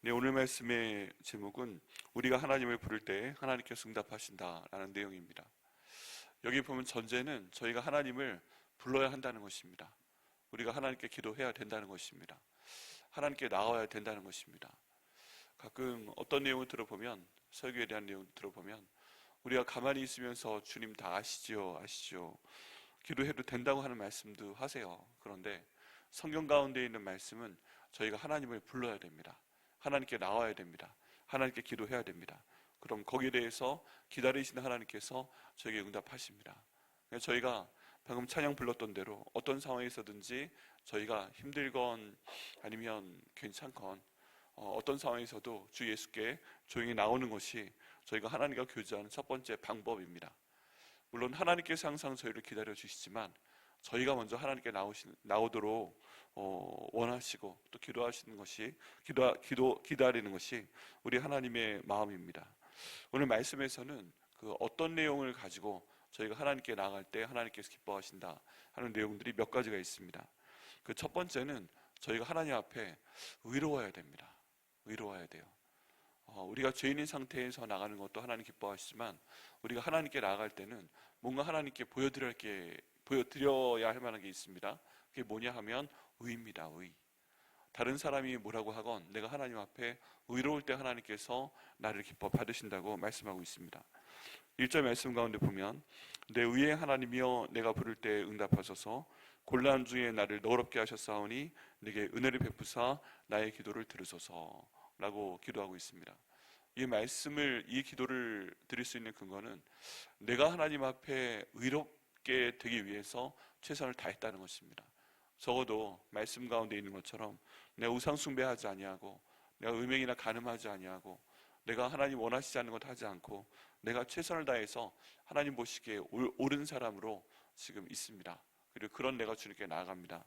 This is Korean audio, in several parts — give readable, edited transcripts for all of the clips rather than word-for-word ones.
네, 오늘 말씀의 제목은 우리가 하나님을 부를 때 하나님께서 응답하신다라는 내용입니다. 여기 보면 전제는 저희가 하나님을 불러야 한다는 것입니다. 우리가 하나님께 기도해야 된다는 것입니다. 하나님께 나와야 된다는 것입니다. 가끔 어떤 내용을 들어보면, 설교에 대한 내용을 들어보면 우리가 가만히 있으면서 주님 다 아시지요, 아시죠, 기도해도 된다고 하는 말씀도 하세요. 그런데 성경 가운데 있는 말씀은 저희가 하나님을 불러야 됩니다. 하나님께 나와야 됩니다. 하나님께 기도해야 됩니다. 그럼 거기에 대해서 기다리시는 하나님께서 저에게 응답하십니다. 저희가 방금 찬양 불렀던 대로 어떤 상황에서든지 저희가 힘들건 아니면 괜찮건 어떤 상황에서도 주 예수께 조용히 나오는 것이 저희가 하나님과 교제하는 첫 번째 방법입니다. 물론 하나님께서 항상 저희를 기다려 주시지만 저희가 먼저 하나님께 나오도록 원하시고 또 기도하시는 것이 기다리는 것이 우리 하나님의 마음입니다. 오늘 말씀에서는 그 어떤 내용을 가지고 저희가 하나님께 나아갈 때 하나님께서 기뻐하신다 하는 내용들이 몇 가지가 있습니다. 그 첫 번째는 저희가 하나님 앞에 의로워야 됩니다. 의로워야 돼요. 우리가 죄인인 상태에서 나가는 것도 하나님 기뻐하시지만 우리가 하나님께 나아갈 때는 뭔가 하나님께 보여드려야 할 만한 게 있습니다. 그게 뭐냐 하면 의입니다. 의. 다른 사람이 뭐라고 하건 내가 하나님 앞에 의로울 때 하나님께서 나를 기뻐 받으신다고 말씀하고 있습니다. 1절 말씀 가운데 보면 내 의의 하나님이여 내가 부를 때 응답하소서 곤란 중에 나를 너그럽게 하셨사오니 내게 은혜를 베푸사 나의 기도를 들으소서 라고 기도하고 있습니다. 이 기도를 드릴 수 있는 근거는 내가 하나님 앞에 의롭게 되기 위해서 최선을 다했다는 것입니다. 적어도 말씀 가운데 있는 것처럼 내가 우상 숭배하지 아니하고 내가 음행이나 간음하지 아니하고 내가 하나님 원하시지 않는 것 하지 않고 내가 최선을 다해서 하나님 보시기에 옳은 사람으로 지금 있습니다. 그리고 그런 내가 주님께 나아갑니다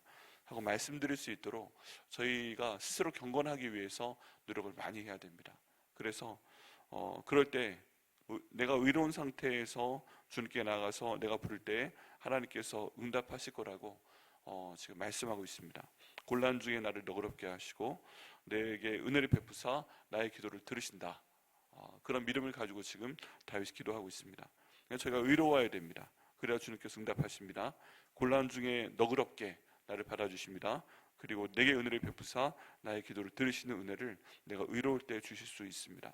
하고 말씀드릴 수 있도록 저희가 스스로 경건하기 위해서 노력을 많이 해야 됩니다. 그래서 그럴 때 내가 의로운 상태에서 주님께 나가서 내가 부를 때 하나님께서 응답하실 거라고 지금 말씀하고 있습니다. 곤란 중에 나를 너그럽게 하시고 내게 은혜를 베푸사 나의 기도를 들으신다. 그런 믿음을 가지고 지금 다윗이 기도하고 있습니다. 저희가 의로워야 됩니다. 그래야 주님께서 응답하십니다. 곤란 중에 너그럽게 나를 받아주십니다. 그리고 내게 은혜를 베푸사 나의 기도를 들으시는 은혜를 내가 의로울 때 주실 수 있습니다.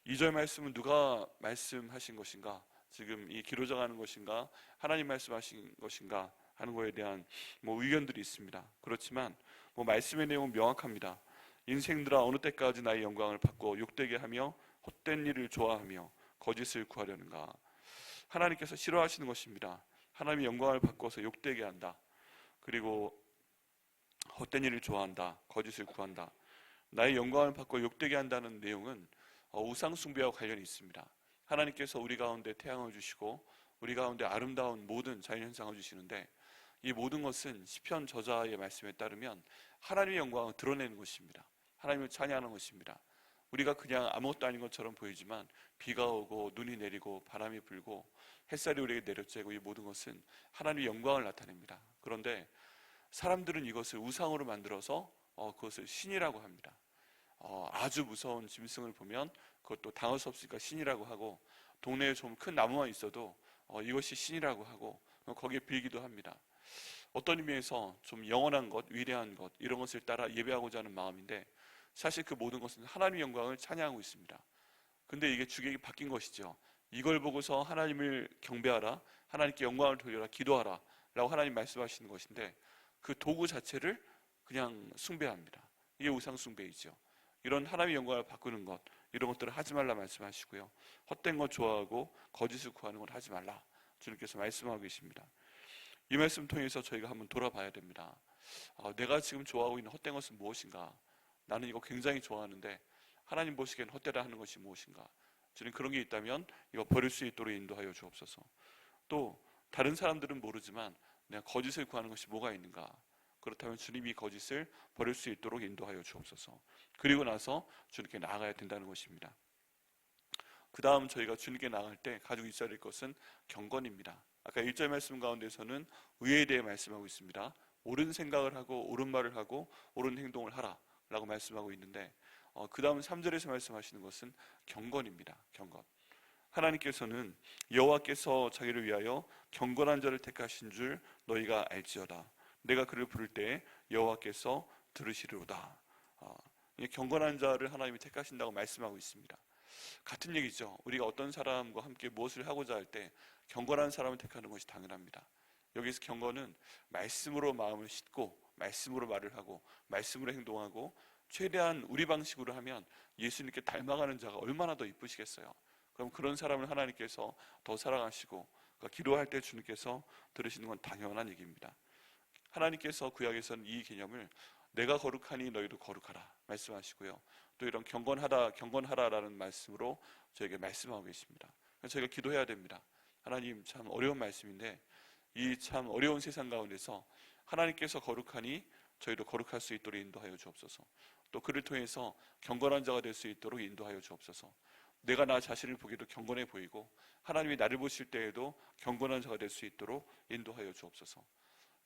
2절 말씀은 누가 말씀하신 것인가? 지금 이 기도자가 하는 것인가? 하나님 말씀하신 것인가? 하는 것에 대한 의견들이 있습니다. 그렇지만 말씀의 내용은 명확합니다. 인생들아 어느 때까지 나의 영광을 받고 욕되게 하며 헛된 일을 좋아하며 거짓을 구하려는가? 하나님께서 싫어하시는 것입니다. 하나님의 영광을 바꿔서 욕되게 한다. 그리고 헛된 일을 좋아한다. 거짓을 구한다. 나의 영광을 받고 욕되게 한다는 내용은 우상 숭배와 관련이 있습니다. 하나님께서 우리 가운데 태양을 주시고 우리 가운데 아름다운 모든 자연현상을 주시는데 이 모든 것은 시편 저자의 말씀에 따르면 하나님의 영광을 드러내는 것입니다. 하나님을 찬양하는 것입니다. 우리가 그냥 아무것도 아닌 것처럼 보이지만 비가 오고 눈이 내리고 바람이 불고 햇살이 우리에게 내려쬐고 이 모든 것은 하나님의 영광을 나타냅니다. 그런데 사람들은 이것을 우상으로 만들어서 그것을 신이라고 합니다. 아주 무서운 짐승을 보면 그것도 당할 수 없으니까 신이라고 하고 동네에 좀 큰 나무만 있어도 이것이 신이라고 하고 거기에 빌기도 합니다. 어떤 의미에서 좀 영원한 것, 위대한 것 이런 것을 따라 예배하고자 하는 마음인데 사실 그 모든 것은 하나님의 영광을 찬양하고 있습니다. 근데 이게 주객이 바뀐 것이죠. 이걸 보고서 하나님을 경배하라, 하나님께 영광을 돌려라, 기도하라 라고 하나님 말씀하시는 것인데 그 도구 자체를 그냥 숭배합니다. 이게 우상 숭배이죠. 이런 하나님의 영광을 바꾸는 것 이런 것들을 하지 말라 말씀하시고요. 헛된 것 좋아하고 거짓을 구하는 것 하지 말라 주님께서 말씀하고 계십니다. 이 말씀 통해서 저희가 한번 돌아봐야 됩니다. 내가 지금 좋아하고 있는 헛된 것은 무엇인가? 나는 이거 굉장히 좋아하는데 하나님 보시기엔 헛되다 하는 것이 무엇인가? 주님 그런 게 있다면 이거 버릴 수 있도록 인도하여 주옵소서. 또 다른 사람들은 모르지만 내가 거짓을 구하는 것이 뭐가 있는가? 그렇다면 주님이 거짓을 버릴 수 있도록 인도하여 주옵소서. 그리고 나서 주님께 나아가야 된다는 것입니다. 그 다음 저희가 주님께 나아갈 때 가지고 있어야 될 것은 경건입니다. 아까 1절 말씀 가운데서는 의에 대해 말씀하고 있습니다. 옳은 생각을 하고 옳은 말을 하고 옳은 행동을 하라 라고 말씀하고 있는데 그 다음 3절에서 말씀하시는 것은 경건입니다. 경건. 하나님께서는 여호와께서 자기를 위하여 경건한 자를 택하신 줄 너희가 알지어다. 내가 그를 부를 때 여호와께서 들으시리로다. 이 경건한 자를 하나님이 택하신다고 말씀하고 있습니다. 같은 얘기죠. 우리가 어떤 사람과 함께 무엇을 하고자 할 때 경건한 사람을 택하는 것이 당연합니다. 여기서 경건은 말씀으로 마음을 싣고 말씀으로 말을 하고 말씀으로 행동하고 최대한 우리 방식으로 하면 예수님께 닮아가는 자가 얼마나 더 이쁘시겠어요. 그럼 그런 사람을 하나님께서 더 사랑하시고 기도할 때 주님께서 들으시는 건 당연한 얘기입니다. 하나님께서 구약에서는 이 개념을 내가 거룩하니 너희도 거룩하라 말씀하시고요. 또 이런 경건하라라는 말씀으로 저에게 말씀하고 계십니다. 그래서 저희가 기도해야 됩니다. 하나님, 참 어려운 말씀인데 이 참 어려운 세상 가운데서 하나님께서 거룩하니 저희도 거룩할 수 있도록 인도하여 주옵소서. 또 그를 통해서 경건한 자가 될 수 있도록 인도하여 주옵소서. 내가 나 자신을 보기도 경건해 보이고 하나님이 나를 보실 때에도 경건한 자가 될 수 있도록 인도하여 주옵소서.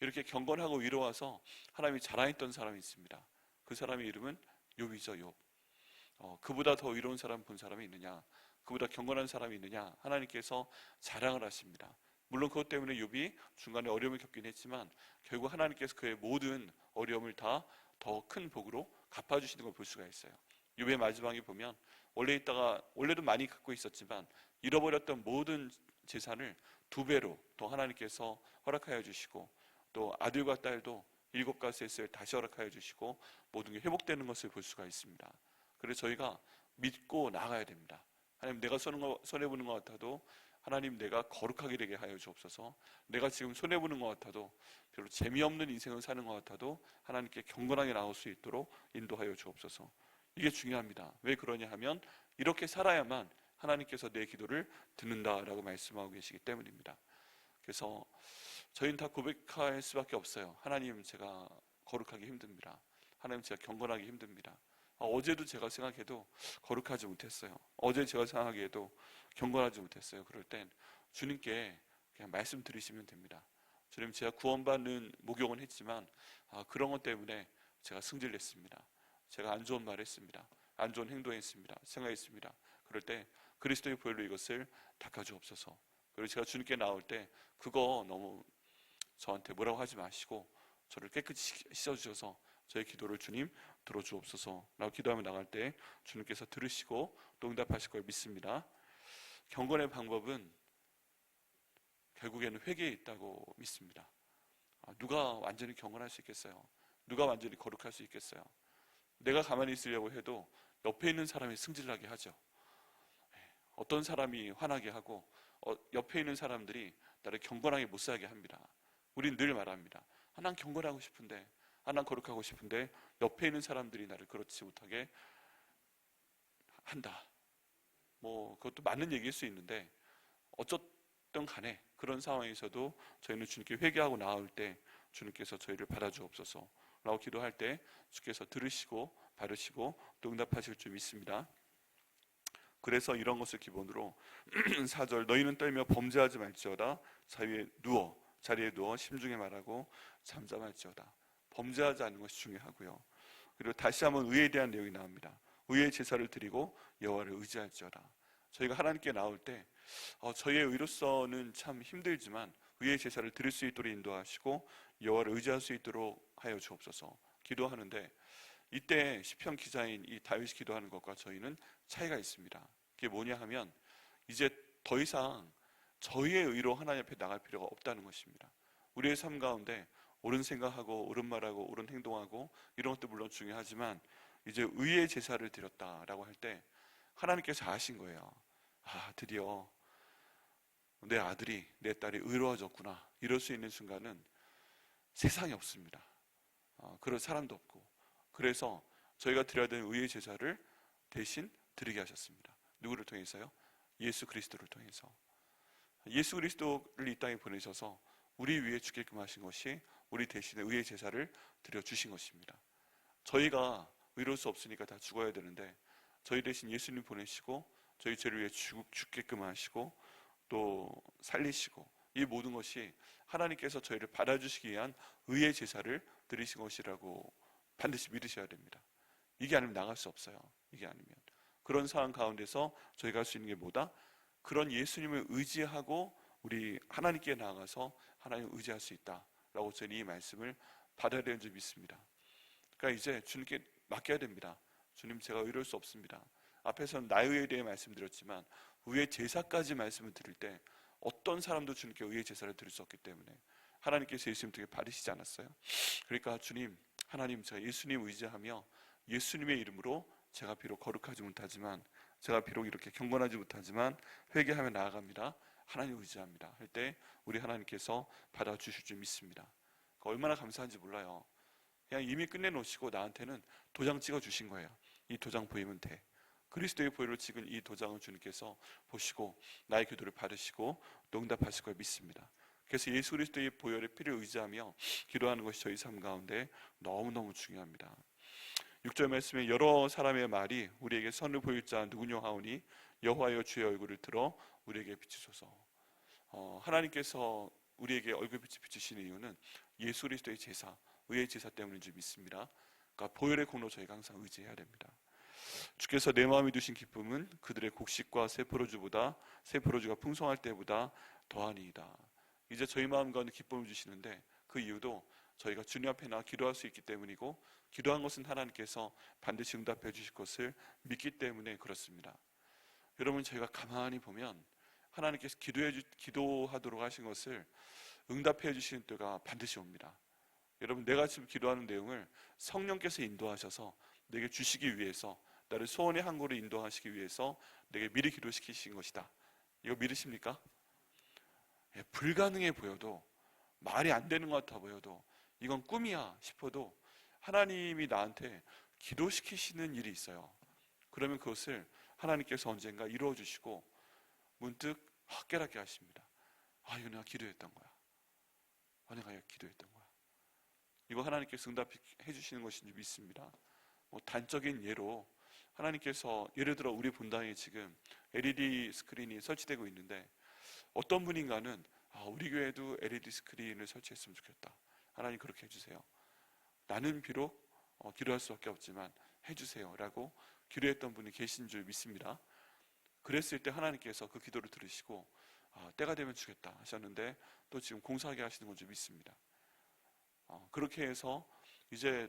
이렇게 경건하고 위로와서 하나님이 자랑했던 사람이 있습니다. 그 사람의 이름은 욥이죠. 욥. 그보다 더 위로운 사람 본 사람이 있느냐, 그보다 경건한 사람이 있느냐, 하나님께서 자랑을 하십니다. 물론 그것 때문에 욥이 중간에 어려움을 겪긴 했지만 결국 하나님께서 그의 모든 어려움을 다 더 큰 복으로 갚아주시는 걸 볼 수가 있어요. 욥의 마지막에 보면 원래도 많이 갖고 있었지만 잃어버렸던 모든 재산을 2배로 더 하나님께서 허락하여 주시고, 또 아들과 딸도 7가셋을 다시 허락하여 주시고 모든 게 회복되는 것을 볼 수가 있습니다. 그래서 저희가 믿고 나가야 됩니다. 하나님, 내가 손해보는 것 같아도 하나님, 내가 거룩하게 되게 하여 주옵소서. 내가 지금 손해보는 것 같아도, 별로 재미없는 인생을 사는 것 같아도 하나님께 경건하게 나올 수 있도록 인도하여 주옵소서. 이게 중요합니다. 왜 그러냐 하면 이렇게 살아야만 하나님께서 내 기도를 듣는다라고 말씀하고 계시기 때문입니다. 그래서 저희는 다 고백할 수밖에 없어요. 하나님, 제가 거룩하기 힘듭니다. 하나님, 제가 경건하기 힘듭니다. 어제도 제가 생각해도 거룩하지 못했어요. 어제 제가 생각하기에도 경건하지 못했어요. 그럴 땐 주님께 그냥 말씀 드리시면 됩니다. 주님, 제가 구원받는 목욕은 했지만 그런 것 때문에 제가 승질냈습니다. 제가 안 좋은 말 했습니다. 안 좋은 행동했습니다. 생각했습니다. 그럴 때 그리스도의 보혈로 이것을 닦아주옵소서. 그리고 제가 주님께 나올 때 그거 너무 저한테 뭐라고 하지 마시고 저를 깨끗이 씻어주셔서 저의 기도를 주님 들어주옵소서 라고 기도하며 나갈 때 주님께서 들으시고 또 응답하실 걸 믿습니다. 경건의 방법은 결국에는 회개에 있다고 믿습니다. 누가 완전히 경건할 수 있겠어요? 누가 완전히 거룩할 수 있겠어요? 내가 가만히 있으려고 해도 옆에 있는 사람이 승질나게 하죠. 어떤 사람이 화나게 하고 옆에 있는 사람들이 나를 경건하게 못 살게 합니다. 우린 늘 말합니다. 난 경건하고 싶은데, 난 거룩하고 싶은데 옆에 있는 사람들이 나를 그렇지 못하게 한다. 그것도 맞는 얘기일 수 있는데 어쨌든 간에 그런 상황에서도 저희는 주님께 회개하고 나올 때 주님께서 저희를 받아주옵소서 라고 기도할 때 주께서 들으시고 받으시고 또 응답하실 줄 믿습니다. 그래서 이런 것을 기본으로 4절 너희는 떨며 범죄하지 말지어다. 자리에 누워 심중에 말하고 잠잠할지어다. 범죄하지 않는 것이 중요하고요. 그리고 다시 한번 의에 대한 내용이 나옵니다. 의의 제사를 드리고 여호와를 의지할지어다. 저희가 하나님께 나올 때 저희의 의로서는 참 힘들지만 의의 제사를 드릴 수 있도록 인도하시고 여호와를 의지할 수 있도록 하여 주옵소서 기도하는데, 이때 시편 기자인 이 다윗이 기도하는 것과 저희는 차이가 있습니다. 그게 뭐냐 하면 이제 더 이상 저희의 의로 하나님 앞에 나갈 필요가 없다는 것입니다. 우리의 삶 가운데 옳은 생각하고 옳은 말하고 옳은 행동하고 이런 것도 물론 중요하지만 이제 의의 제사를 드렸다라고 할 때 하나님께서 아신 거예요. 드디어 내 아들이 내 딸이 의로워졌구나. 이럴 수 있는 순간은 세상에 없습니다. 그럴 사람도 없고, 그래서 저희가 드려야 되는 의의 제사를 대신 드리게 하셨습니다. 누구를 통해서요? 예수 그리스도를 통해서. 예수 그리스도를 이 땅에 보내셔서 우리 위에 죽게끔 하신 것이 우리 대신에 의의 제사를 드려주신 것입니다. 저희가 의로울 수 없으니까 다 죽어야 되는데 저희 대신 예수님 보내시고 저희 죄를 위해 죽게끔 하시고 또 살리시고, 이 모든 것이 하나님께서 저희를 받아주시기 위한 의의 제사를 드리신 것이라고 반드시 믿으셔야 됩니다. 이게 아니면 나갈 수 없어요. 이게 아니면. 그런 상황 가운데서 저희가 할 수 있는 게 뭐다? 그런 예수님을 의지하고 우리 하나님께 나아가서 하나님을 의지할 수 있다라고 저는 이 말씀을 받아야 되는 줄 믿습니다. 그러니까 이제 주님께 맡겨야 됩니다. 주님, 제가 의로울 수 없습니다. 앞에서는 나의 의에 대해 말씀드렸지만 의의 제사까지 말씀을 드릴 때 어떤 사람도 주님께 의의 제사를 드릴 수 없기 때문에 하나님께서 예수님 등에 받으시지 않았어요. 그러니까 주님, 하나님, 제가 예수님 의지하며 예수님의 이름으로 제가 비록 거룩하지 못하지만, 제가 비록 이렇게 경건하지 못하지만 회개하며 나아갑니다. 하나님 의지합니다 할 때 우리 하나님께서 받아주실 줄 믿습니다. 얼마나 감사한지 몰라요. 그냥 이미 끝내놓으시고 나한테는 도장 찍어주신 거예요. 이 도장 보이면 돼. 그리스도의 보혈로 찍은 이 도장을 주님께서 보시고 나의 기도를 받으시고 또 응답하실 걸 믿습니다. 그래서 예수 그리스도의 보혈의 피를 의지하며 기도하는 것이 저희 삶 가운데 너무너무 중요합니다. 6절 말씀에 여러 사람의 말이 우리에게 선을 보일 자 누구냐 하오니 여호와여 주의 얼굴을 들어 우리에게 비추소서. 하나님께서 우리에게 얼굴빛을 비추시는 이유는 예수 그리스도의 제사, 의의 제사 때문인 줄 믿습니다. 그러니까 보혈의 공로 저희가 항상 의지해야 됩니다. 주께서 내 마음에 두신 기쁨은 그들의 곡식과 새 포도주가 풍성할 때보다 더하니이다. 이제 저희 마음 가운데 기쁨을 주시는데 그 이유도 저희가 주님 앞에 나와 기도할 수 있기 때문이고, 기도한 것은 하나님께서 반드시 응답해 주실 것을 믿기 때문에 그렇습니다. 여러분, 저희가 가만히 보면 하나님께서 기도하도록 하신 것을 응답해 주시는 때가 반드시 옵니다. 여러분, 내가 지금 기도하는 내용을 성령께서 인도하셔서 내게 주시기 위해서, 나를 소원의 항구로 인도하시기 위해서 내게 미리 기도시키신 것이다. 이거 믿으십니까? 불가능해 보여도, 말이 안 되는 것 같아 보여도, 이건 꿈이야 싶어도 하나님이 나한테 기도시키시는 일이 있어요. 그러면 그것을 하나님께서 언젠가 이루어 주시고 문득 깨닫게 하십니다. 이거 내가 기도했던 거야. 내가 기도했던 거야. 이거 하나님께서 응답해 주시는 것인지 믿습니다. 단적인 예로 하나님께서, 예를 들어 우리 본당에 지금 LED 스크린이 설치되고 있는데 어떤 분인가는 우리 교회도 LED 스크린을 설치했으면 좋겠다. 하나님 그렇게 해주세요. 나는 비록 기도할 수밖에 없지만 해주세요 라고 기도했던 분이 계신 줄 믿습니다. 그랬을 때 하나님께서 그 기도를 들으시고 때가 되면 주겠다 하셨는데 또 지금 공사하게 하시는 건 줄 믿습니다. 그렇게 해서 이제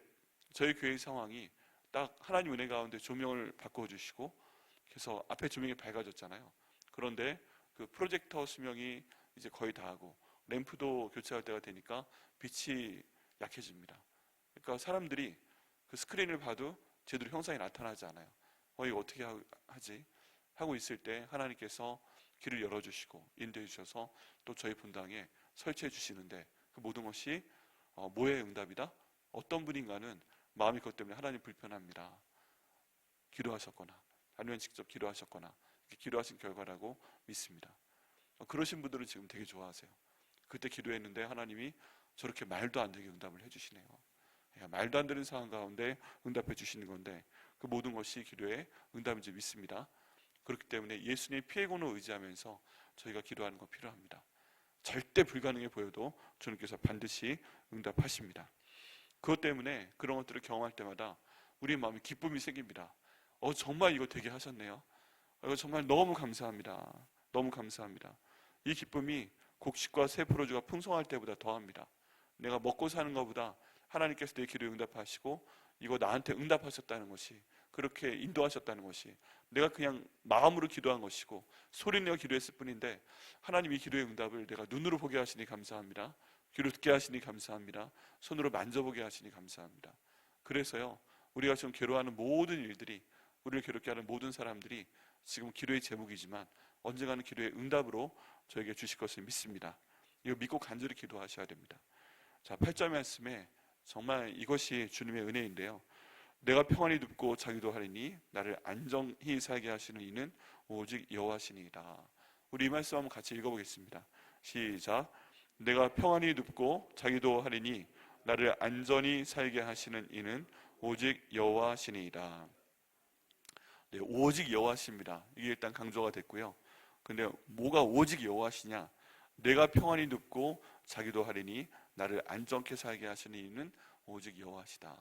저희 교회의 상황이 딱 하나님 은혜 가운데 조명을 바꿔주시고, 그래서 앞에 조명이 밝아졌잖아요. 그런데 그 프로젝터 수명이 이제 거의 다 하고 램프도 교체할 때가 되니까 빛이 약해집니다. 그러니까 사람들이 그 스크린을 봐도 제대로 형상이 나타나지 않아요. 이거 어떻게 하지? 하고 있을 때 하나님께서 길을 열어주시고 인도해 주셔서 또 저희 분당에 설치해 주시는데, 그 모든 것이 뭐의 응답이다? 어떤 분인가는 마음이 그것 때문에 하나님 불편합니다. 기도하셨거나 아니면 직접 기도하셨거나 기도하신 결과라고 믿습니다. 그러신 분들은 지금 되게 좋아하세요. 그때 기도했는데 하나님이 저렇게 말도 안 되게 응답을 해주시네요. 말도 안 되는 상황 가운데 응답해 주시는 건데 그 모든 것이 기도의 응답인지 믿습니다. 그렇기 때문에 예수님의 피의 공로 의지하면서 저희가 기도하는 거 필요합니다. 절대 불가능해 보여도 주님께서 반드시 응답하십니다. 그것 때문에 그런 것들을 경험할 때마다 우리의 마음에 기쁨이 생깁니다. 정말 이거 되게 하셨네요. 이거 정말 너무 감사합니다. 너무 감사합니다. 이 기쁨이 곡식과 새 포도주가 풍성할 때보다 더합니다. 내가 먹고 사는 것보다 하나님께서 내 기도에 응답하시고 이거 나한테 응답하셨다는 것이, 그렇게 인도하셨다는 것이, 내가 그냥 마음으로 기도한 것이고 소리내어 기도했을 뿐인데 하나님 이 기도의 응답을 내가 눈으로 보게 하시니 감사합니다. 귀로 듣게 하시니 감사합니다. 손으로 만져보게 하시니 감사합니다. 그래서요, 우리가 지금 괴로워하는 모든 일들이, 우리를 괴롭게 하는 모든 사람들이 지금 기도의 제목이지만 언젠가는 기도의 응답으로 저에게 주실 것을 믿습니다. 이거 믿고 간절히 기도하셔야 됩니다. 자, 8절 말씀에 정말 이것이 주님의 은혜인데요. 내가 평안히 눕고 자기도 하리니 나를 안정히 살게 하시는 이는 오직 여호와시니이다. 우리 이 말씀 한번 같이 읽어보겠습니다. 시작. 내가 평안히 눕고 자기도 하리니 나를 안전히 살게 하시는 이는 오직 여호와시니이다. 네, 오직 여호와십니다. 이게 일단 강조가 됐고요. 근데 뭐가 오직 여호와시냐? 내가 평안히 눕고 자기도 하리니 나를 안전케 살게 하시는 이는 오직 여호와시다.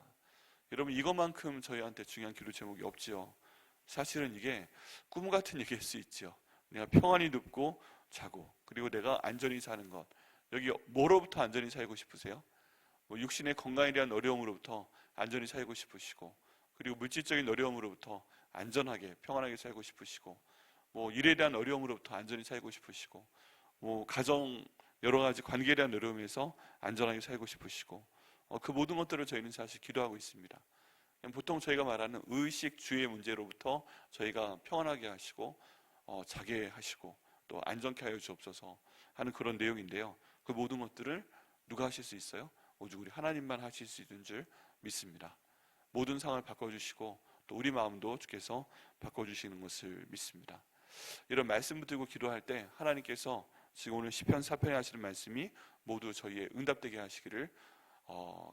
여러분, 이것만큼 저희한테 중요한 기도 제목이 없지요. 사실은 이게 꿈 같은 얘기일 수 있죠. 내가 평안히 눕고 자고, 그리고 내가 안전히 사는 것. 여기 뭐로부터 안전히 살고 싶으세요? 뭐 육신의 건강에 대한 어려움으로부터 안전히 살고 싶으시고, 그리고 물질적인 어려움으로부터 안전하게 평안하게 살고 싶으시고, 뭐 일에 대한 어려움으로부터 안전히 살고 싶으시고, 뭐 가정 여러 가지 관계에 대한 어려움에서 안전하게 살고 싶으시고, 그 모든 것들을 저희는 사실 기도하고 있습니다. 보통 저희가 말하는 의식 주의 문제로부터 저희가 평안하게 하시고 자게 하시고 또 안전케 하여 주옵소서 하는 그런 내용인데요. 그 모든 것들을 누가 하실 수 있어요? 오직 우리 하나님만 하실 수 있는 줄 믿습니다. 모든 상황을 바꿔주시고 또 우리 마음도 주께서 바꿔주시는 것을 믿습니다. 이런 말씀 붙들고 기도할 때 하나님께서 지금 오늘 시편 4편에 하시는 말씀이 모두 저희의 응답되게 하시기를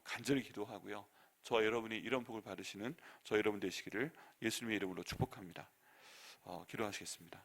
간절히 기도하고요. 저와 여러분이 이런 복을 받으시는 저 여러분 되시기를 예수님의 이름으로 축복합니다. 기도하시겠습니다.